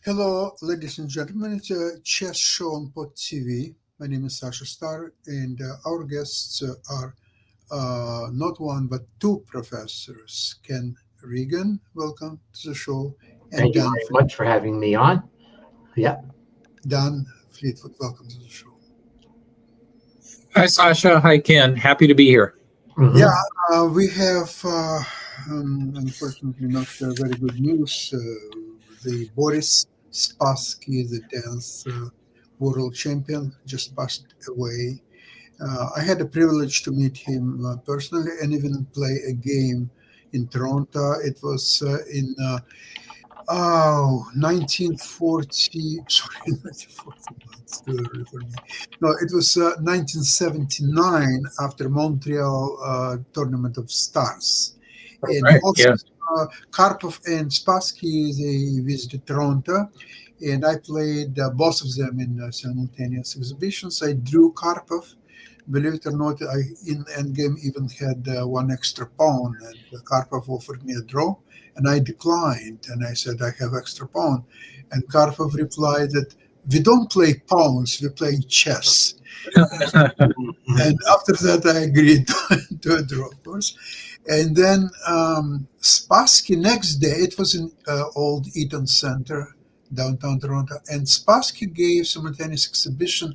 Hello, ladies and gentlemen. It's a chess show on Pod TV. My name is Sasha Star, and our guests are not one but two professors. Ken Regan, welcome to the show, and Thank you very much for having me on. Yeah. Dan Fleetwood, welcome to the show. Hi, Sasha. Hi, Ken. Happy to be here. Yeah, Mhm. we have unfortunately not very good news. The Boris Spassky, the tenth world champion, just passed away. I had the privilege to meet him personally and even play a game in Toronto. It was in 1940, sorry, 1940, it's too early for me. No, it was 1979 after Montreal Tournament of Stars. And Right. also Yes. Karpov and Spassky, they visited Toronto. And I played both of them in simultaneous exhibitions. I drew Karpov. Believe it or not, I in Endgame even had one extra pawn, and Karpov offered me a draw, and I declined. And I said, I have extra pawn. And Karpov replied that we don't play pawns, we play chess. And after that, I agreed to a draw, of course. And then Spassky next day, it was in old Eaton Center, downtown Toronto, and Spassky gave simultaneous exhibition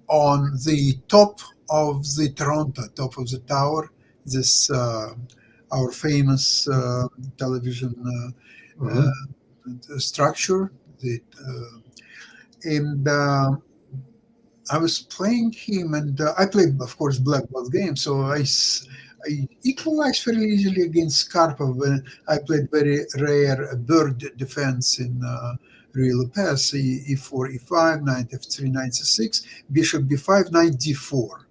on the top of the Toronto, top of the tower, this our famous television Mhm. structure. And I was playing him, and I played, of course, black both games. So I equalized fairly easily against Karpov when I played very rare bird defense in Real Pass, e4, e5, knight f3, knight c6, bishop b5, knight d4.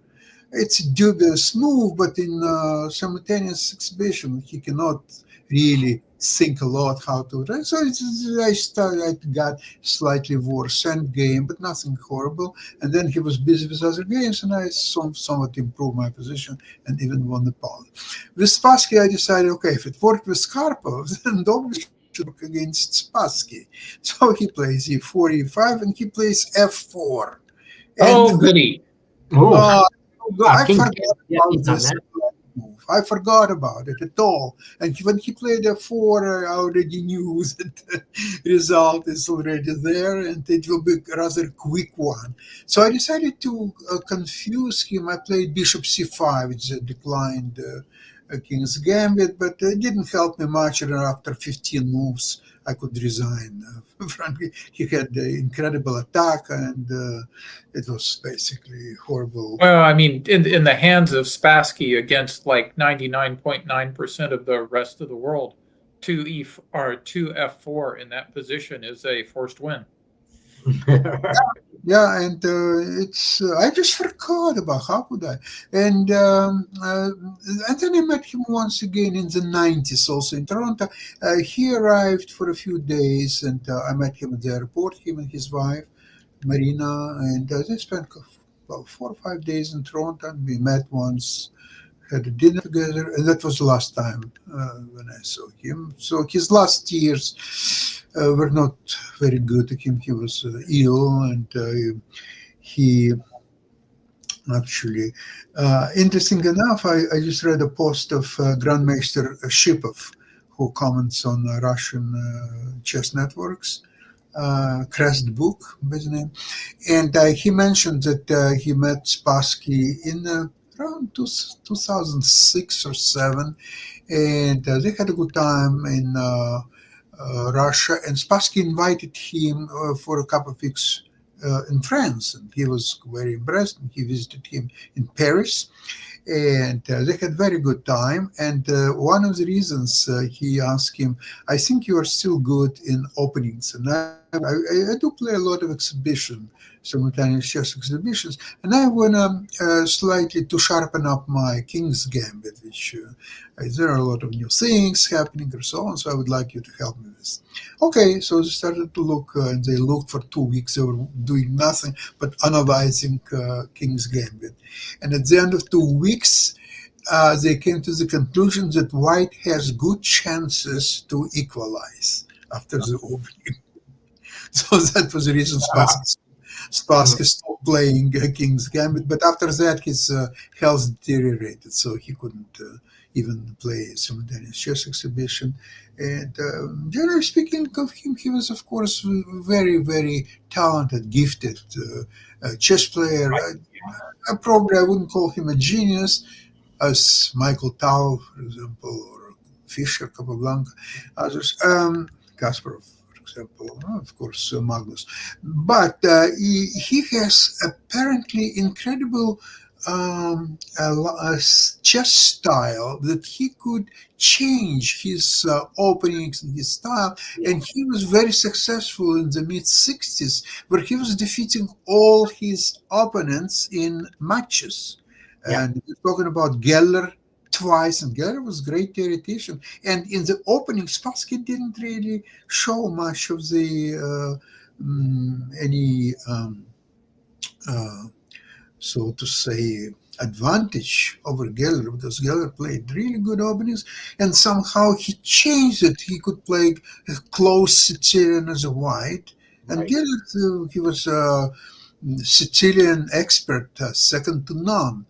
It's a dubious move, but in simultaneous exhibition, he cannot really think a lot how to run. So I got slightly worse end game, but nothing horrible. And then he was busy with other games, and I somewhat improved my position and even won the pawn. With Spassky, I decided, okay, if it worked with Karpov, then Dobry should work against Spassky. So he plays e4, e5, and he plays f4. And Oh, goody. Oh, uh, I King forgot Ken. Yeah, about he's done this that. move. I forgot about it at all. And when he played a four, I already knew that the result is already there, and it will be a rather quick one. So I decided to confuse him. I played Bishop C5, which is a declined King's Gambit, but it didn't help me much. And after 15 moves, I could resign. Frankly, he had the incredible attack, and it was basically horrible. Well, I mean, in the hands of Spassky against like 99.9% of the rest of the world, two F4 in that position is a forced win. Yeah, and I just forgot about how could I. And then I met him once again in the 90s, also in Toronto. He arrived for a few days, and I met him at the airport, him and his wife, Marina, and they spent about 4 or 5 days in Toronto. And we met once, had a dinner together, and that was the last time when I saw him. So his last years were not very good to him. He was ill, and he actually, interesting enough, I just read a post of Grandmaster Shipov, who comments on Russian chess networks. Crest book by the name, and he mentioned that he met Spassky in around 2006 or 7, and they had a good time in Russia. And Spassky invited him for a couple of weeks in France, and he was very impressed. And he visited him in Paris, and they had very good time. And one of the reasons he asked him, I think you are still good in openings, and I do play a lot of exhibition, simultaneous chess exhibitions, and I want to slightly to sharpen up my King's Gambit, which there are a lot of new things happening or so on. So I would like you to help me with. Okay, so they started to look, and they looked for 2 weeks. They were doing nothing but analyzing King's Gambit, and at the end of 2 weeks, they came to the conclusion that White has good chances to equalize after the opening. So that was the reason Spassky stopped playing King's Gambit. But after that, his health deteriorated, so he couldn't even play a simultaneous chess exhibition. And generally speaking of him, he was, of course, very, very talented, gifted chess player. Probably I wouldn't call him a genius, as Michael Tal, for example, or Fischer, Capablanca, others, Kasparov, for example, of course, Magnus. But he has apparently incredible chess style that he could change his openings and his style. And he was very successful in the mid-60s, where he was defeating all his opponents in matches. And we're talking about Geller twice, and Geller was great irritation. And in the opening, Spassky didn't really show much of the so to say, advantage over Geller, because Geller played really good openings, and somehow he changed it. He could play a close Sicilian as a white, and Geller, he was a Sicilian expert, second to none.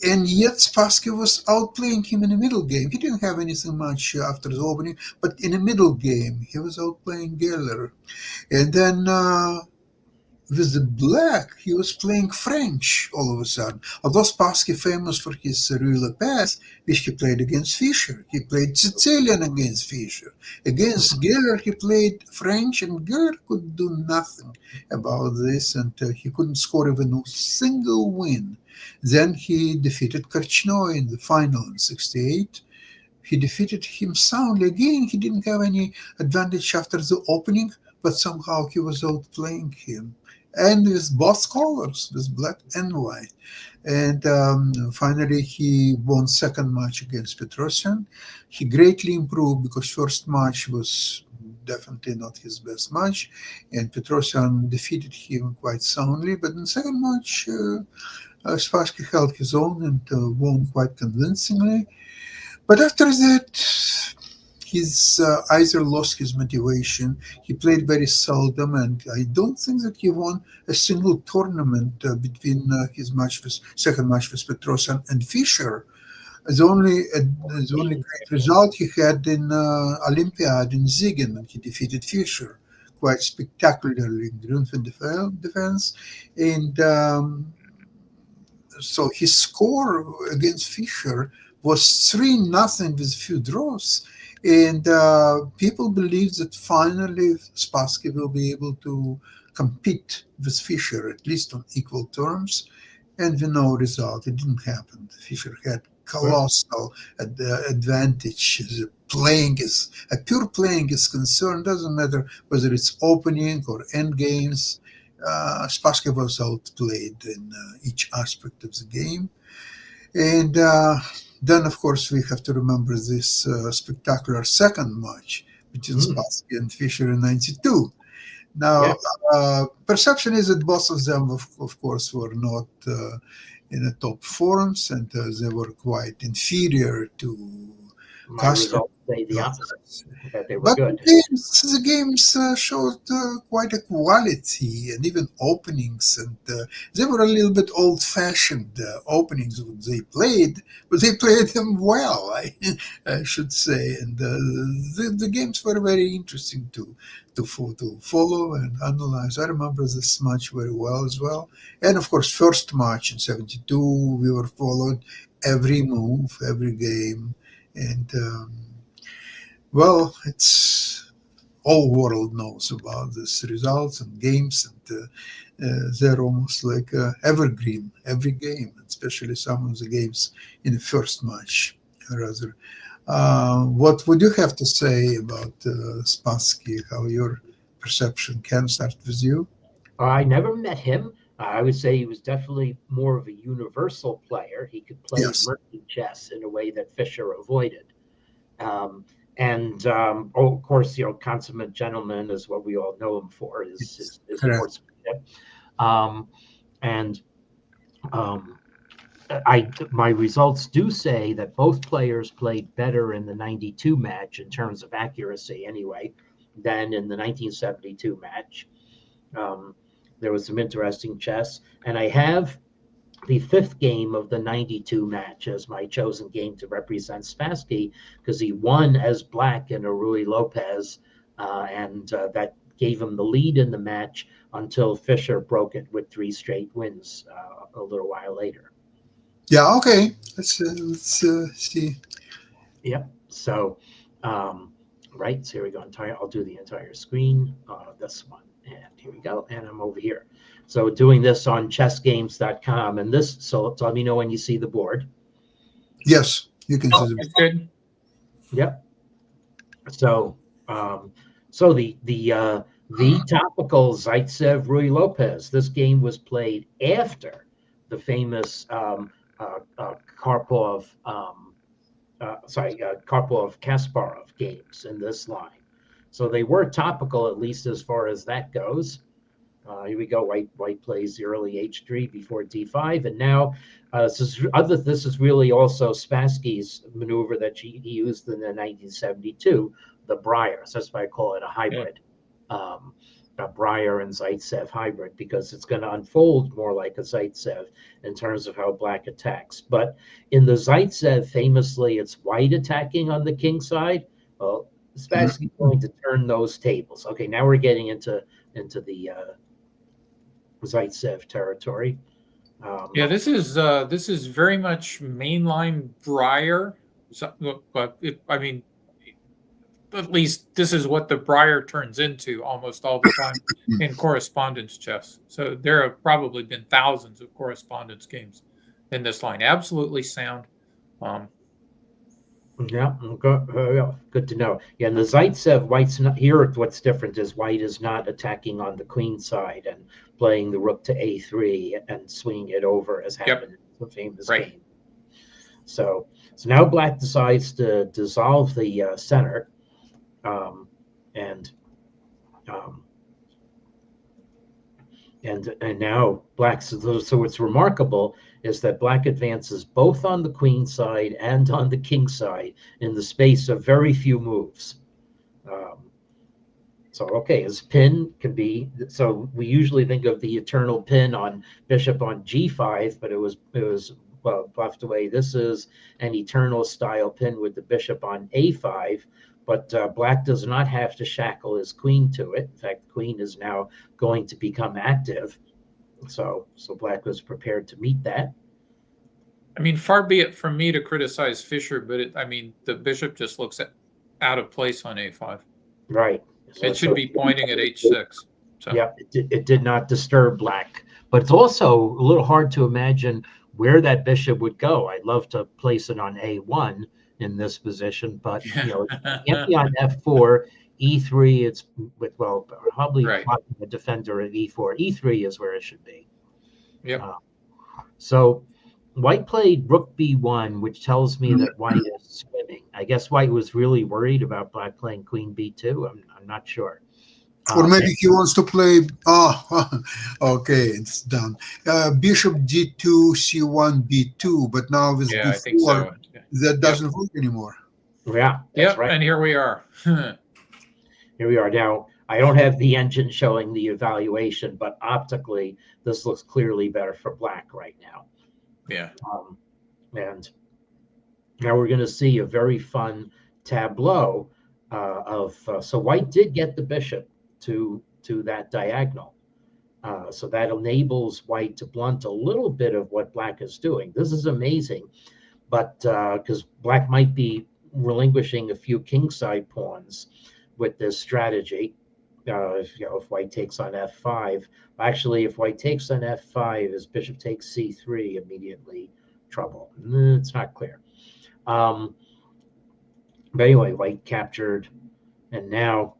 And yet Spassky was outplaying him in the middle game. He didn't have anything much after the opening, but in the middle game, he was outplaying Geller. And then with the black, he was playing French all of a sudden. Although Spassky famous for his Rue Le Pas, which he played against Fischer. He played Sicilian against Fischer. Against Geller, he played French, and Geller could do nothing about this, and he couldn't score even a single win. Then he defeated Korchnoi in the final in 1968. He defeated him soundly. Again, he didn't have any advantage after the opening, but somehow he was outplaying him. And with both colors, with black and white. And finally, he won second match against Petrosian. He greatly improved because first match was definitely not his best match, and Petrosian defeated him quite soundly. But in second match, Spassky held his own and won quite convincingly. But after that, he's either lost his motivation. He played very seldom, and I don't think that he won a single tournament between his second match with Petrosian and Fischer. The only great result he had in Olympiad in Siegen when he defeated Fischer quite spectacularly in Grünfeld defense. And so his score against Fischer was 3-0 with a few draws. And people believe that finally Spassky will be able to compete with Fischer, at least on equal terms. And we know result. It didn't happen. Fischer had colossal advantage. The pure playing is concerned. Doesn't matter whether it's opening or end games. Spassky was outplayed in each aspect of the game. And then, of course, we have to remember this spectacular second match between Spassky and Fischer in 1992. Now, perception is that both of them, of course, were not in the top forms, and they were quite inferior to My results say the opposite, that they were but good. the games showed quite a quality and even openings, and they were a little bit old-fashioned openings they played, but they played them well, I should say. And the games were very interesting to follow and analyze. I remember this match very well as well. And of course, first match in 1972, we were followed every move, every game. And well, it's all world knows about these results and games, and they're almost like evergreen every game, especially some of the games in the first match. Rather, what would you have to say about Spassky? How your perception can start with you? I never met him. I would say he was definitely more of a universal player. He could play murky chess in a way that Fischer avoided. Of course, consummate gentleman is what we all know him for, his sportsmanship. My results do say that both players played better in the 92 match in terms of accuracy anyway than in the 1972 match. There was some interesting chess, and I have the fifth game of the 92 match as my chosen game to represent Spassky because he won as black in a Ruy Lopez, and that gave him the lead in the match until Fischer broke it with 3 straight wins a little while later. Yeah. Okay. Let's see. Yep. So, right. So here we go. I'll do the entire screen. This one, and here we go. And I'm over here. So doing this on chessgames.com, and this. So let me know when you see the board. Yes, you can see It's good. Yep. So, so the topical Zaitsev Ruy Lopez. This game was played after the famous Karpov Kasparov games in this line. So they were topical, at least as far as that goes. Here we go. White plays the early H3 before D5, and now this is really also Spassky's maneuver that he used in the 1972, the Breyer. So that's why I call it a hybrid, a Breyer and Zaitsev hybrid, because it's going to unfold more like a Zaitsev in terms of how black attacks. But in the Zaitsev, famously, it's white attacking on the king side. Well, Spassky's going to turn those tables. Okay, now we're getting into the Zaitsev territory. Yeah, this is very much mainline Breyer. But I mean, at least this is what the Breyer turns into almost all the time in correspondence chess. So there have probably been thousands of correspondence games in this line. Absolutely sound. Yeah, good to know. Yeah, and the Zaitsev, white's not here. What's different is white is not attacking on the queen side and playing the rook to A3 and swinging it over as happened in the famous game. So now black decides to dissolve the center, and now black. So what's remarkable is that black advances both on the queen side and on the king side in the space of very few moves. So okay, his pin can be. So we usually think of the eternal pin on bishop on G5, but it was left away. This is an eternal style pin with the bishop on A5. But black does not have to shackle his queen to it. In fact, the queen is now going to become active. So black was prepared to meet that. I mean, far be it from me to criticize Fischer, but the bishop just looks out of place on A5. Right. It should be pointing at H6. So. Yeah, it did not disturb black. But it's also a little hard to imagine where that bishop would go. I'd love to place it on A1 in this position, but it can't be on F4. E3, it's with probably blocking the defender at E4. E3 is where it should be. Yeah. So white played rook B1, which tells me that white is swimming. I guess white was really worried about black playing queen B2. I'm not sure. Or maybe he wants to play. Okay, it's done. Bishop D2, C1, B2, but now with B4, I think so. That doesn't work anymore. Yeah. Yep. Right. And here we are. Here we are now. I don't have the engine showing the evaluation, but optically, this looks clearly better for black right now. Yeah. And now we're going to see a very fun tableau so white did get the bishop to that diagonal. So that enables white to blunt a little bit of what black is doing. This is amazing, but because black might be relinquishing a few kingside pawns with this strategy. If white takes on F5, actually, if white takes on F5, his bishop takes C3, immediately trouble. It's not clear. But anyway, white captured, and now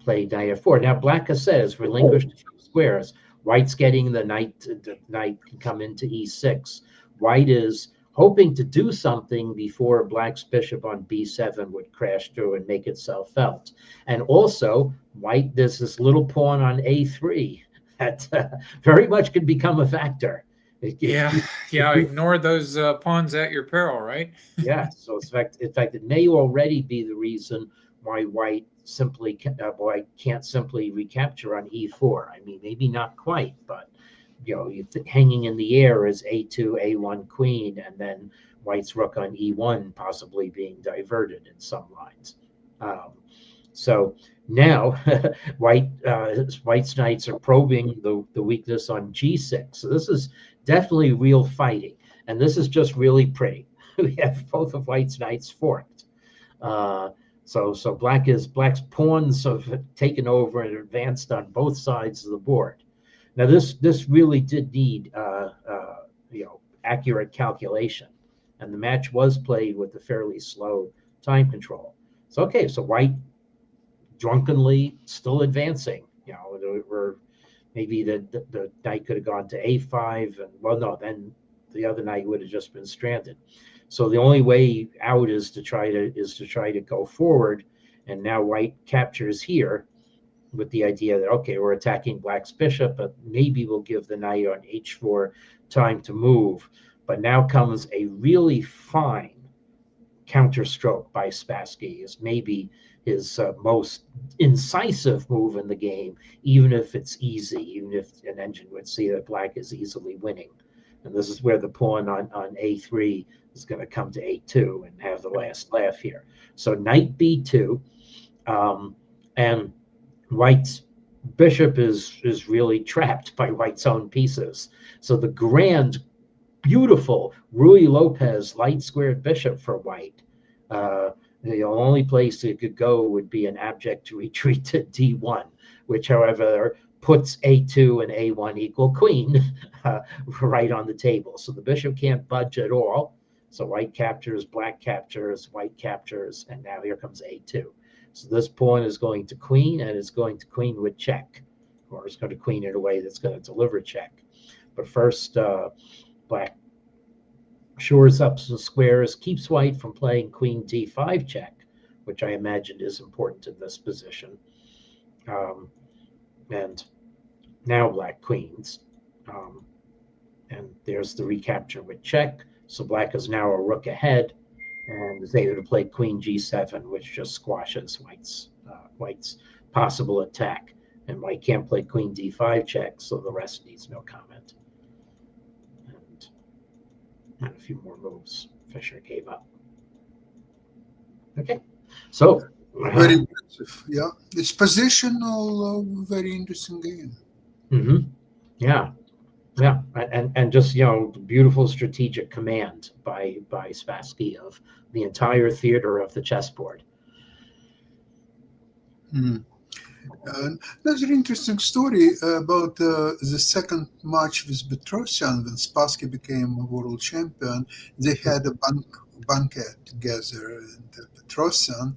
played knight F4. Now black, as says, relinquished a few squares. White's getting the knight. The knight can come into E6. White is hoping to do something before black's bishop on B7 would crash through and make itself felt. And also, white, there's this little pawn on A3 that very much could become a factor. Ignore those pawns at your peril, right? Yeah. So in fact, it may already be the reason White White can't simply recapture on e4. I mean, maybe not quite, but hanging in the air is a2, a1 queen, and then White's rook on e1 possibly being diverted in some lines. So now White's knights are probing the weakness on g6. So this is definitely real fighting, and this is just really pretty. We have both of White's knights forked. So Black's pawns have taken over and advanced on both sides of the board. Now this really did need accurate calculation, and the match was played with a fairly slow time control. So okay, so White drunkenly still advancing. We're maybe the knight could have gone to a5, and then the other knight would have just been stranded. So the only way out is to try to go forward, and now White captures here with the idea that okay, we're attacking Black's bishop, but maybe we'll give the knight on h4 time to move. But now comes a really fine counterstroke by Spassky. Is maybe his most incisive move in the game, even if it's easy, even if an engine would see that Black is easily winning. And this is where the pawn on a3 is going to come to a2 and have the last laugh here. So knight b2, and White's bishop is really trapped by White's own pieces. So the grand, beautiful Ruy Lopez light squared bishop for White. The only place it could go would be an abject retreat to d1, which, however, puts a2 and a1 equal queen right on the table. So the bishop can't budge at all. So White captures, Black captures, White captures, and now here comes a2. So this pawn is going to queen, and it's going to queen with check, or it's going to queen in a way that's going to deliver check. But first, Black shores up some squares, keeps White from playing queen d5 check, which I imagine is important in this position. And now Black queens. And there's the recapture with check. So Black is now a rook ahead, and is able to play queen g7, which just squashes White's possible attack. And White can't play queen d5 check, so the rest needs no comment. And a few more moves. Fischer gave up. Okay, so very impressive. Yeah, it's positional, very interesting game. Mm-hmm. Yeah, and just beautiful strategic command by Spassky of the entire theater of the chessboard. There's an interesting story about the second match with Petrosian when Spassky became a world champion. They had a banquet together, and Petrosian,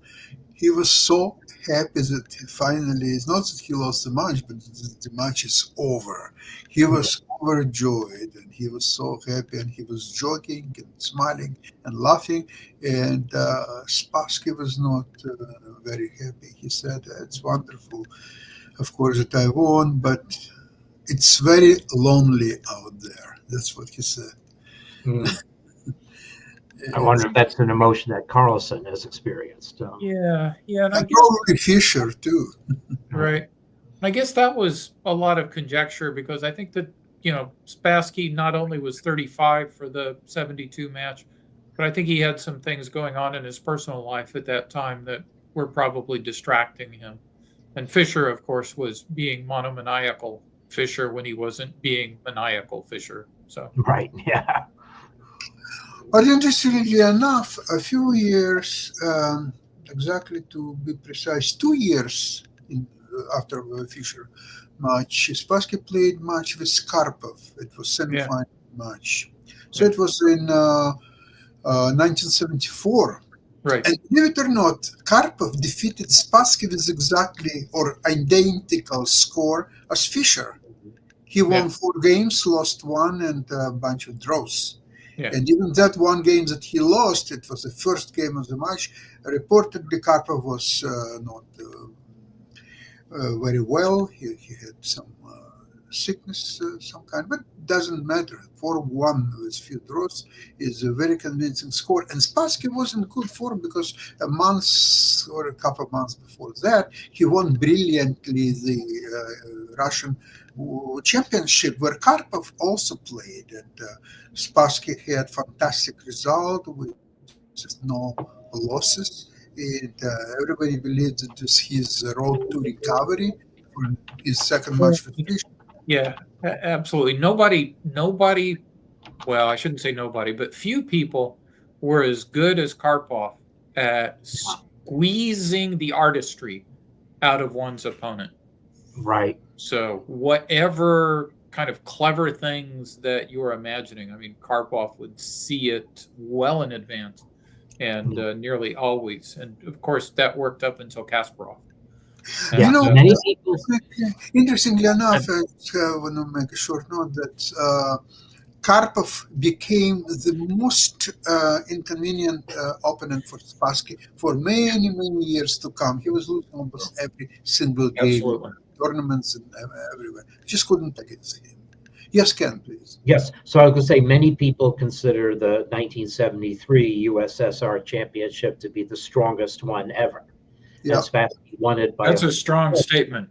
he was so happy that finally, it's not that he lost the match, but the match is over. He was overjoyed, and he was so happy, and he was joking and smiling and laughing. And Spassky was not very happy. He said, "It's wonderful, of course, that I won, but it's very lonely out there." That's what he said. I wonder if that's an emotion that Carlsen has experienced. Yeah, and I probably Fischer too. Right. I guess that was a lot of conjecture, because I think that Spassky not only was 35 for the 72 match, but I think he had some things going on in his personal life at that time that were probably distracting him. And Fischer, of course, was being monomaniacal Fischer when he wasn't being maniacal Fischer. So right, yeah. But interestingly enough, a few years, exactly to be precise, 2 years after Fischer match, Spassky played match with Karpov. It was semi-final match. So it was in 1974. Right. And believe it or not, Karpov defeated Spassky with exactly or identical score as Fischer. He won 4 games, lost 1, and a bunch of draws. Yeah. And even that one game that he lost, it was the first game of the match. Reportedly, Karpov was not very well. He had some sickness, some kind, but doesn't matter. 4-1 with few draws is a very convincing score. And Spassky was in good form because a month or a couple of months before that, he won brilliantly the Russian championship where Karpov also played. And Spassky had fantastic result with no losses. And everybody believes that this his road to recovery for his second match with Fischer. Yeah, absolutely. Nobody, well, I shouldn't say nobody, but few people were as good as Karpov at squeezing the artistry out of one's opponent. Right. So whatever kind of clever things that you're imagining, I mean, Karpov would see it well in advance and nearly always. And of course, that worked up until Kasparov. Yeah, You know, many people. interestingly enough, I want to make a short note that Karpov became the most inconvenient opponent for Spassky for many, many years to come. He was losing almost every single game, Absolutely. tournaments and everywhere. Just couldn't take it. Yes, Ken, please. Yes, so I was going to say many people consider the 1973 USSR championship to be the strongest one ever. Yeah. And Spassky won it by That's a strong statement.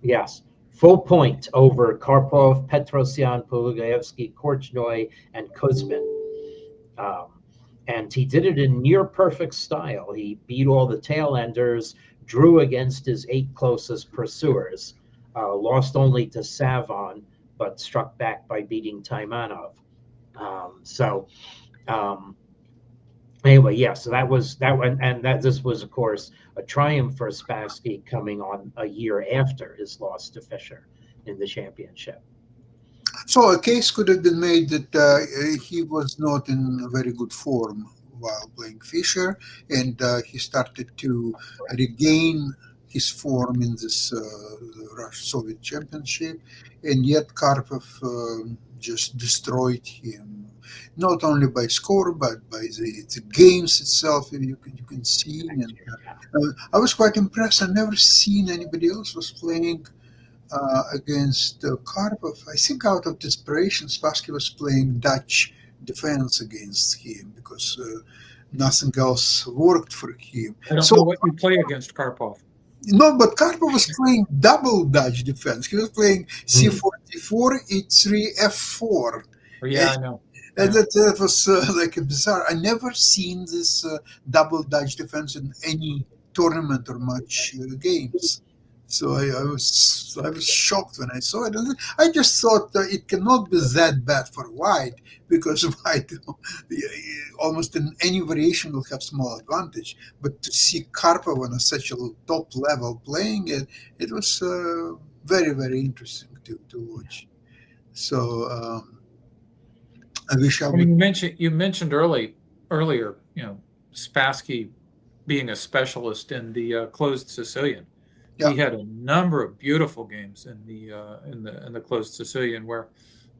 Yes, full point over Karpov, Petrosyan, Polugaevsky, Korchnoi, and Kuzmin. And he did it in near perfect style. He beat all the tail enders, drew against his 8 closest pursuers, lost only to Savon, but struck back by beating Taimanov. Anyway, yeah, so that was that one, and that this was, of course, a triumph for Spassky coming on a year after his loss to Fischer in the championship. So a case could have been made that he was not in very good form while playing Fischer, and he started to regain his form in this Soviet championship, and yet Karpov just destroyed him, not only by score but by the games itself. You can see, and I was quite impressed. I've never seen anybody else was playing against Karpov. I think out of desperation, Spassky was playing Dutch defense against him because nothing else worked for him. I don't know what you play against Karpov. No, but Karpov was playing double Dutch defense. He was playing C44, E3, F4. Yeah, I know. And that was like a bizarre. I never seen this double Dutch defense in any tournament or match games. So I was shocked when I saw it. And I just thought it cannot be that bad for White because White almost in any variation will have small advantage. But to see Karpov on such a top level playing it, it was very, very interesting to watch. So I wish I would. You mentioned earlier, Spassky being a specialist in the closed Sicilian. Yeah. He had a number of beautiful games in the closed Sicilian where,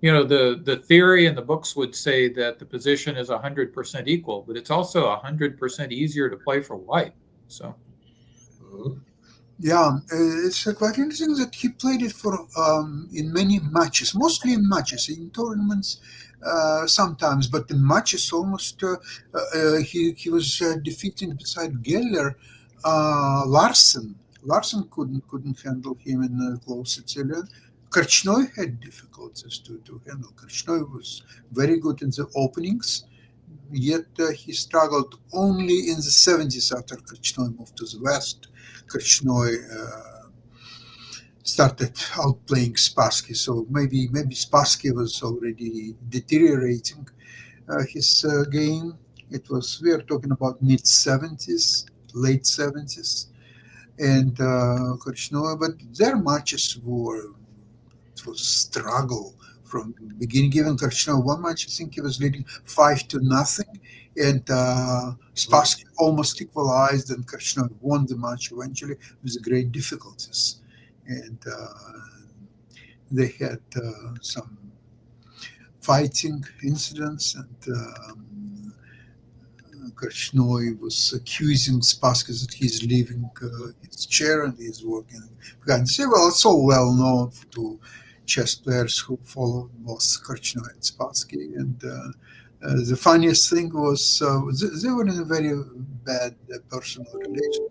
the theory in the books would say that the position is 100% equal, but it's also 100% easier to play for White. So. Yeah, it's quite interesting that he played it for in many matches, mostly in matches, in tournaments sometimes, but in matches almost he was defeating beside Geller Larsen. Larsen couldn't handle him in the close Sicilian. Korchnoi had difficulties to handle. Korchnoi was very good in the openings, yet he struggled only in the 70s after Korchnoi moved to the West. Korchnoi started outplaying Spassky, so maybe Spassky was already deteriorating his game. We are talking about mid-70s, late 70s. And Korchnoi, but their matches was struggle from the beginning. Even Korchnoi, one match, I think he was leading 5-0, and Spassky almost equalized, and Korchnoi won the match eventually with great difficulties. And they had some fighting incidents, and Korchnoi was accusing Spassky that he's leaving his chair and he's working behind. Say, well, it's so well known to chess players who followed both Korchnoi and Spassky. And the funniest thing was they were in a very bad personal relation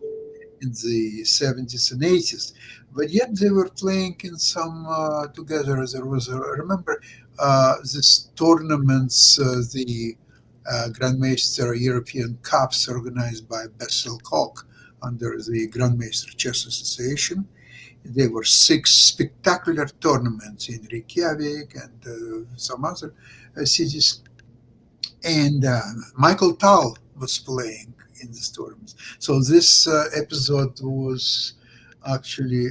in the 70s and 80s, but yet they were playing in some together. There was, I remember, this tournaments, the Grandmaster European Cups organized by Bessel Koch under the Grandmaster Chess Association. There were 6 spectacular tournaments in Reykjavik and some other cities. And Michael Tal was playing in this tournament. So this episode was actually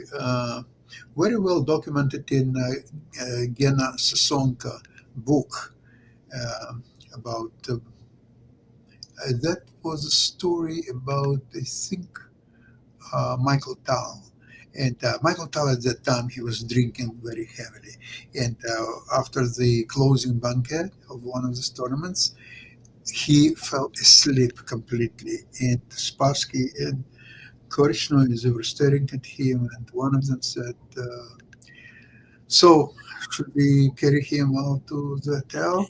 very well documented in Gena Sasonka book about that was a story about, I think, Michael Tal. And Michael Tal at that time, he was drinking very heavily. And after the closing banquet of one of these tournaments, he fell asleep completely. And Spassky and Korchnoi, they were staring at him, and one of them said, so should we carry him out to the hotel?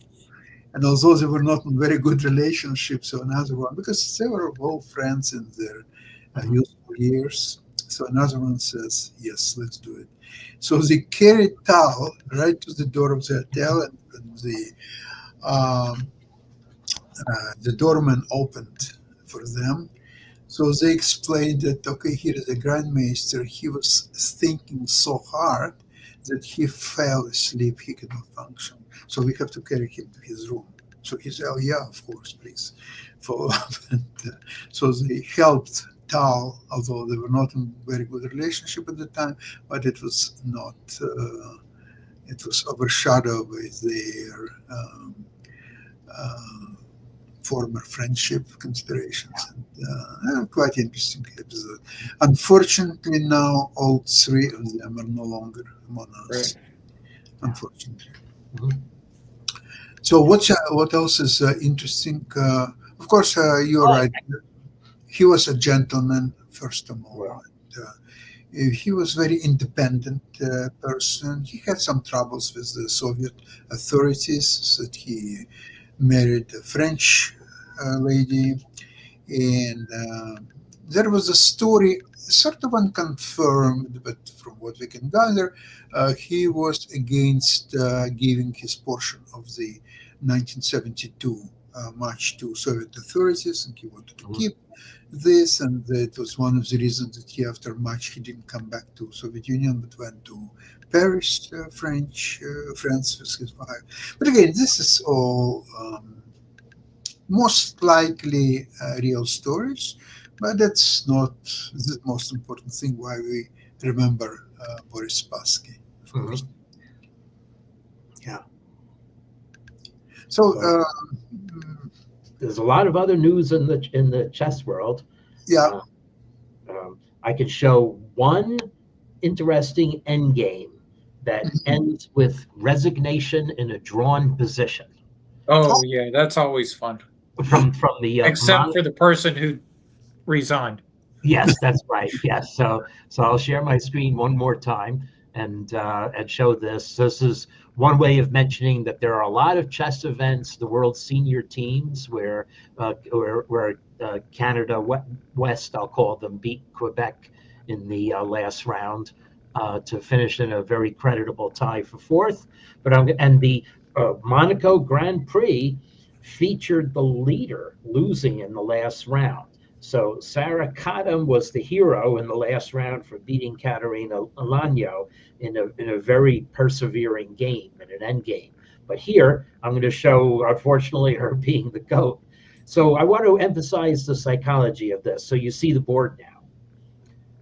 And although they were not in very good relationships, so another one, because they were all friends in their youthful years. So another one says, yes, let's do it. So they carried Tal right to the door of the hotel, and the doorman opened for them. So they explained that, okay, here is a Grandmaster. He was thinking so hard that he fell asleep. He could not function. So we have to carry him to his room. So he said, oh, yeah, of course, please follow up. And, so they helped Tal, although they were not in a very good relationship at the time, but it was not, it was overshadowed by their former friendship considerations. And quite interesting episode. Unfortunately, now all 3 of them are no longer among us. Right. Unfortunately. Mm-hmm. So what else is interesting? Of course, you're right. He was a gentleman, first of all. Wow. And, he was very independent person. He had some troubles with the Soviet authorities, so that he married a French lady. And there was a story, sort of unconfirmed, but from what we can gather, he was against giving his portion of the 1972 match to Soviet authorities, and he wanted to keep this, and it was one of the reasons that he, after match, he didn't come back to Soviet Union, but went to Paris, France with his wife. But again, this is all most likely real stories, but that's not the most important thing why we remember Boris Spassky, of course. Yeah. So there's a lot of other news in the chess world. Yeah. I could show one interesting endgame that ends with resignation in a drawn position. Oh yeah, that's always fun. From the except for the person who resigned. Yes, that's right. Yes, so I'll share my screen one more time and show this. This is one way of mentioning that there are a lot of chess events, the world senior teams, where Canada West, I'll call them, beat Quebec in the last round to finish in a very creditable tie for 4th. And the Monaco Grand Prix featured the leader losing in the last round. So Sarah Kadam was the hero in the last round for beating Katerina Alagno in a very persevering game, in an end game. But here, I'm going to show, unfortunately, her being the GOAT. So I want to emphasize the psychology of this. So you see the board now.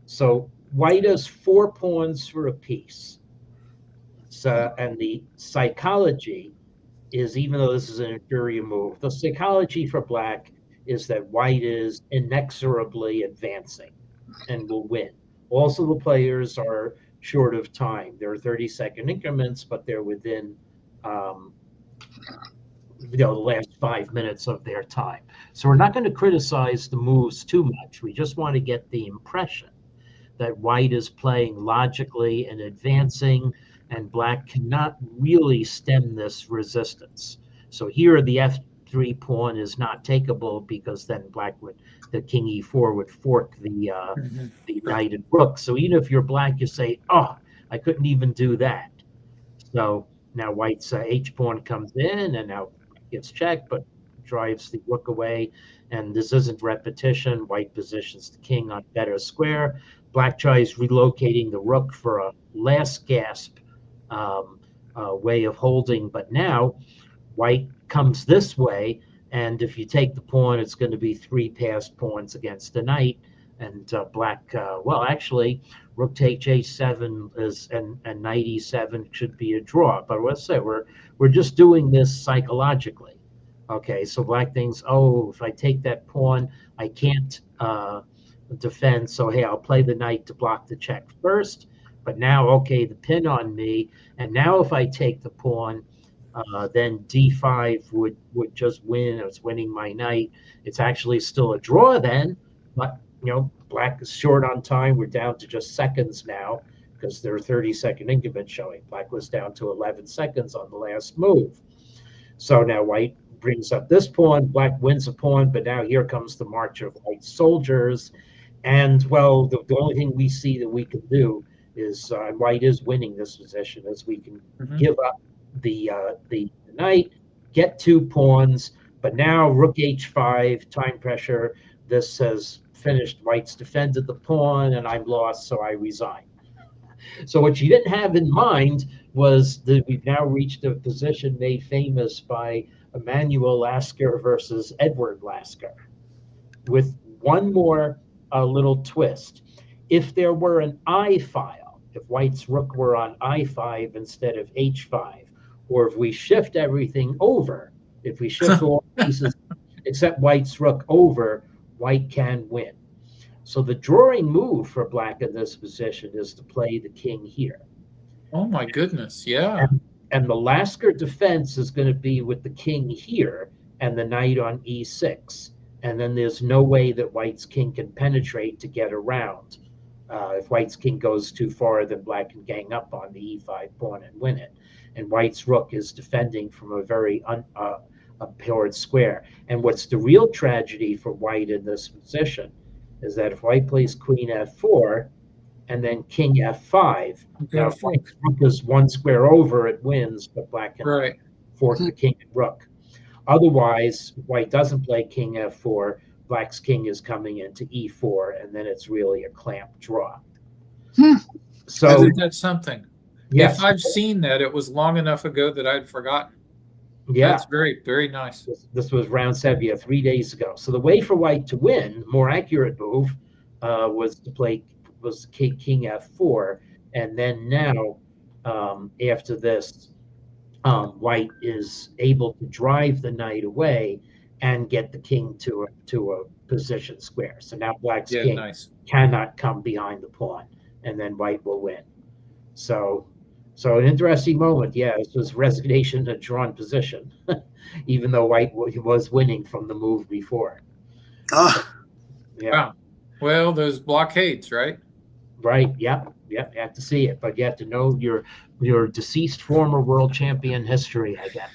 So white has 4 pawns for a piece. So, and the psychology is, even though this is an inferior move, the psychology for black is that white is inexorably advancing and will win. Also, the players are short of time. There are 30-second increments, but they're within the last 5 minutes of their time. So we're not going to criticize the moves too much. We just want to get the impression that white is playing logically and advancing, and black cannot really stem this resistance. So here the f3 pawn is not takeable because then the king e4 would fork Mhm. the Right. knight and rook. So even if you're black, you say, oh, I couldn't even do that. So now white's h pawn comes in, and now gets checked, but drives the rook away. And this isn't repetition. White positions the king on better square. Black tries relocating the rook for a last gasp um, way of holding, but now white comes this way, and if you take the pawn, it's going to be 3 passed pawns against the knight. And black, well, actually, rook takes h7 is and knight e7 should be a draw. But let's say we're just doing this psychologically. Okay, so black thinks, oh, if I take that pawn, I can't defend. So hey, I'll play the knight to block the check first. But now, okay, the pin on me, and now if I take the pawn, then d5 would just win. It's winning my knight. It's actually still a draw then, but black is short on time. We're down to just seconds now because there are 30-second increments showing. Black was down to 11 seconds on the last move. So now white brings up this pawn. Black wins a pawn, but now here comes the march of white soldiers. And well, the only thing we see that we can do is white is winning this position, as we can give up the knight, get 2 pawns, but now rook h5, time pressure. This has finished. White's defended the pawn, and I'm lost, so I resign. So what she didn't have in mind was that we've now reached a position made famous by Emanuel Lasker versus Edward Lasker, with one more little twist. If there were an I file, if white's rook were on I5 instead of h5, or if we shift everything over, if we shift all pieces except white's rook over, white can win. So the drawing move for black in this position is to play the king here. Oh my goodness, yeah. And the Lasker defense is going to be with the king here and the knight on e6. And then there's no way that white's king can penetrate to get around. If white's king goes too far, then black can gang up on the e5 pawn and win it. And white's rook is defending from a very abhorred square. And what's the real tragedy for white in this position is that if white plays queen f4 and then king f5, now if white's rook is 1 square over, it wins, but black can fork the king and rook. Otherwise, white doesn't play king f4, black's king is coming into e4, and then it's really a clamp draw. So I think that's something. Yes. If I've seen that, it was long enough ago that I'd forgotten. Yeah. That's very, very nice. This was round 7, 3 days ago. So the way for white to win, more accurate move, was king f4, and then now after this, white is able to drive the knight away and get the king to a position square. So now black's king cannot come behind the pawn, and then white will win. So an interesting moment. Yeah, this was resignation to drawn position, even though white was winning from the move before. Yeah. Wow. Well, those blockades, right? Right. Yep. You have to see it, but you have to know your deceased former world champion history, I guess.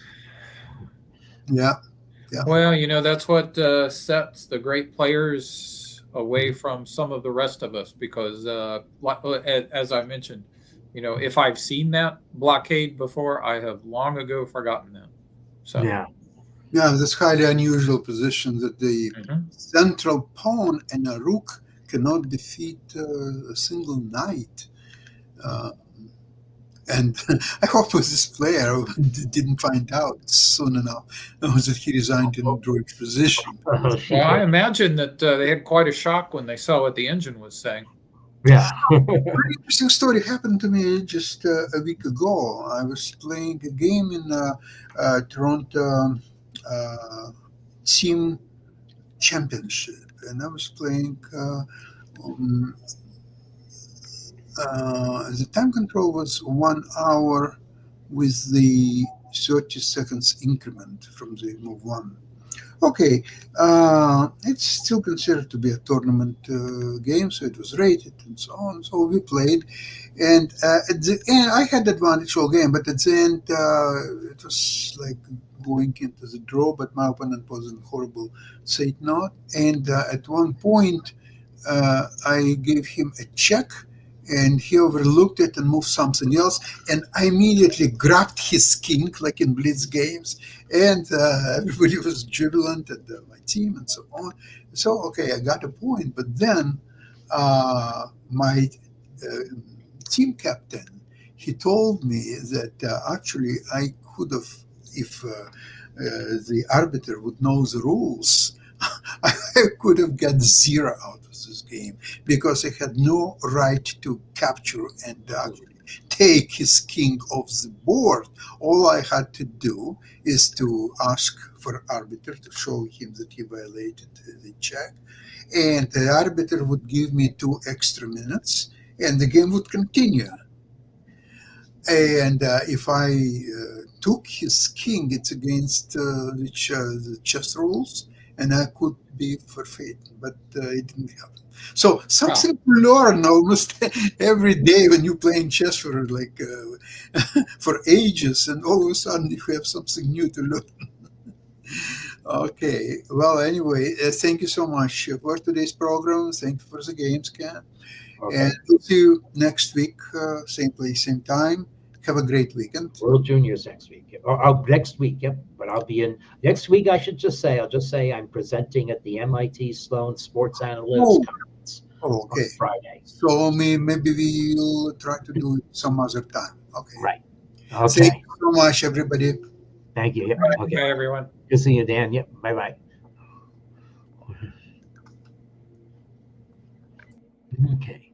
Yeah. Well, that's what sets the great players away from some of the rest of us, because as I mentioned, if I've seen that blockade before, I have long ago forgotten them. So yeah, that's highly unusual position that the central pawn and a rook cannot defeat a single knight. And I hope this player didn't find out soon enough that he resigned in Droid's position. Well, I imagine that they had quite a shock when they saw what the engine was saying. Yeah. Very interesting story happened to me just a week ago. I was playing a game in Toronto Team Championship, and I was playing. The time control was 1 hour with the 30 seconds increment from the move 1. Okay, it's still considered to be a tournament game, so it was rated and so on. So we played, and at the end, I had the advantage all game, but at the end, it was like going into the draw. But my opponent was in horrible state note, and at one point, I gave him a check. And he overlooked it and moved something else. And I immediately grabbed his king, like in Blitz games, and everybody was jubilant at my team and so on. So okay, I got a point, but then my uh, team captain, he told me that actually I could have, if the arbiter would know the rules, I could have got zero out of this game because I had no right to capture and actually take his king off the board. All I had to do is to ask for arbiter to show him that he violated the check, and the arbiter would give me 2 extra minutes, and the game would continue. And if I took his king, it's against the chess rules, and I could be forfeit, but it didn't happen. So something to learn almost every day when you're playing chess for like for ages, and all of a sudden you have something new to learn. Okay. Well, anyway, thank you so much for today's program. Thank you for the games, Ken. And Okay. we'll see you next week, same place, same time. Have a great weekend. World Juniors next week. Or next week, yep. But I'll be in next week. I'll just say I'm presenting at the MIT Sloan Sports Analytics Oh, Conference okay. on Friday. So maybe we'll try to do it some other time. Okay. Right. Thank Okay. you so much, everybody. Thank you. Yep. All right, Okay. bye, everyone. Good seeing you, Dan. Yep. Bye bye. Okay.